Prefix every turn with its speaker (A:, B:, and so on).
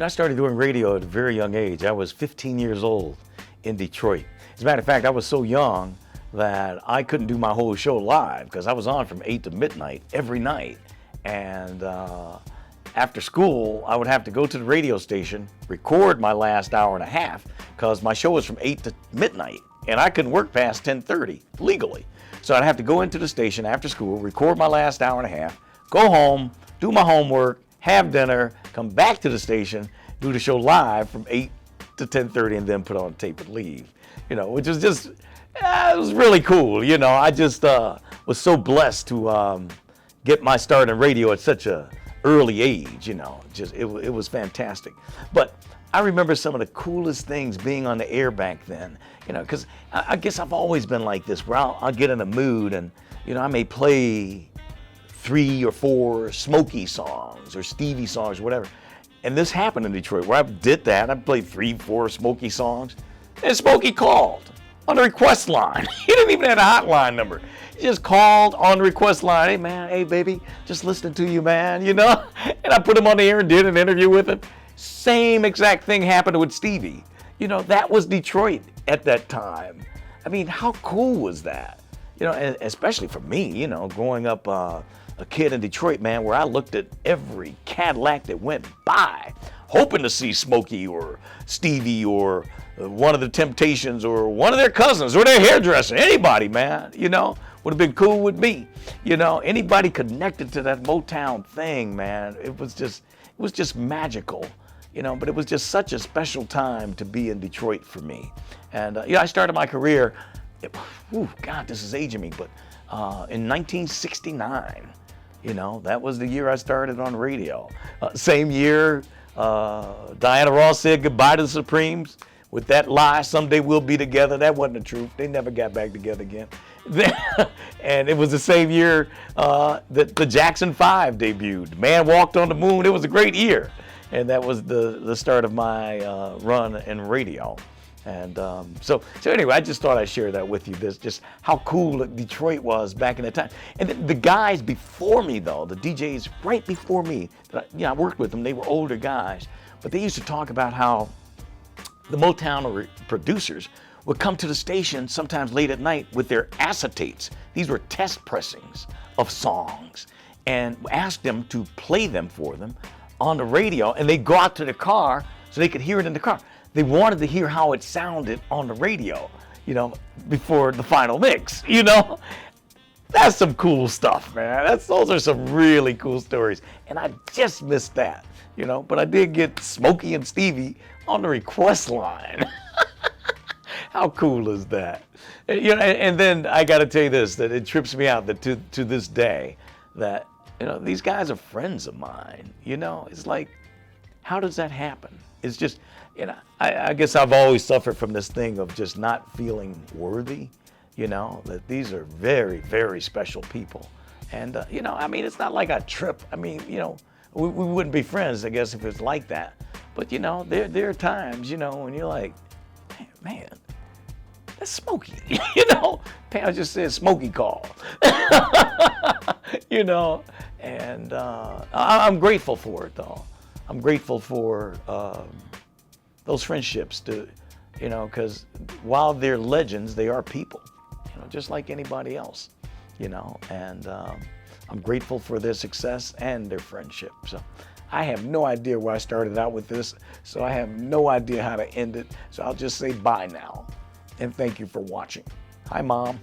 A: I started doing radio at a very young age. I was 15 years old in Detroit. As a matter of fact, I was so young that I couldn't do my whole show live because I was on from 8 to midnight every night. And after school, I would have to go to the radio station, record my last hour and a half because my show was from 8 to midnight and I couldn't work past 10:30 legally. So I'd have to go into the station after school, record my last hour and a half, go home, do my homework, have dinner, come back to the station, do the show live from 8 to 10:30 and then put on tape and leave, which was just, it was really cool. I just was so blessed to get my start in radio at such a early age, it was fantastic. But I remember some of the coolest things being on the air back then, because I guess I've always been like this, where I'll get in a mood and, I may play 3 or 4 Smokey songs or Stevie songs or whatever. And this happened in Detroit where I did that. I played 3, 4 Smokey songs and Smokey called on the request line. He didn't even have a hotline number. He just called on the request line. Hey man, hey baby, just listening to you, man, And I put him on the air and did an interview with him. Same exact thing happened with Stevie. That was Detroit at that time. I mean, how cool was that? And especially for me, growing up a kid in Detroit, man, where I looked at every Cadillac that went by, hoping to see Smokey or Stevie or one of the Temptations or one of their cousins or their hairdresser, anybody, man, would have been cool with me. Anybody connected to that Motown thing, man, it was just magical, but it was just such a special time to be in Detroit for me. And, I started my career, God, this is aging me, but in 1969. That was the year I started on radio. Same year, Diana Ross said goodbye to the Supremes with that lie, someday we'll be together. That wasn't the truth. They never got back together again. And it was the same year that the Jackson 5 debuted. Man Walked on the Moon. It was a great year. And that was the start of my run in radio. And so anyway, I just thought I'd share that with you. This just how cool Detroit was back in that time. And the guys before me, though, the DJs right before me, I worked with them. They were older guys, but they used to talk about how the Motown producers would come to the station sometimes late at night with their acetates. These were test pressings of songs, and ask them to play them for them on the radio. And they'd go out to the car so they could hear it in the car. They wanted to hear how it sounded on the radio, before the final mix, That's some cool stuff, man. Those are some really cool stories. And I just missed that, But I did get Smokey and Stevie on the request line. How cool is that? And then I got to tell you this, that it trips me out that to this day that, these guys are friends of mine, It's like, how does that happen? It's just, I guess I've always suffered from this thing of just not feeling worthy, that these are very, very special people. And, it's not like I trip. we wouldn't be friends, I guess, if it's like that. But, there are times, when you're like, man, that's Smokey, Pam just said Smokey call, and I'm grateful for it, though. I'm grateful for those friendships, because while they're legends, they are people, just like anybody else, and I'm grateful for their success and their friendship. So I have no idea where I started out with this, so I have no idea how to end it. So I'll just say bye now, and thank you for watching. Hi, Mom.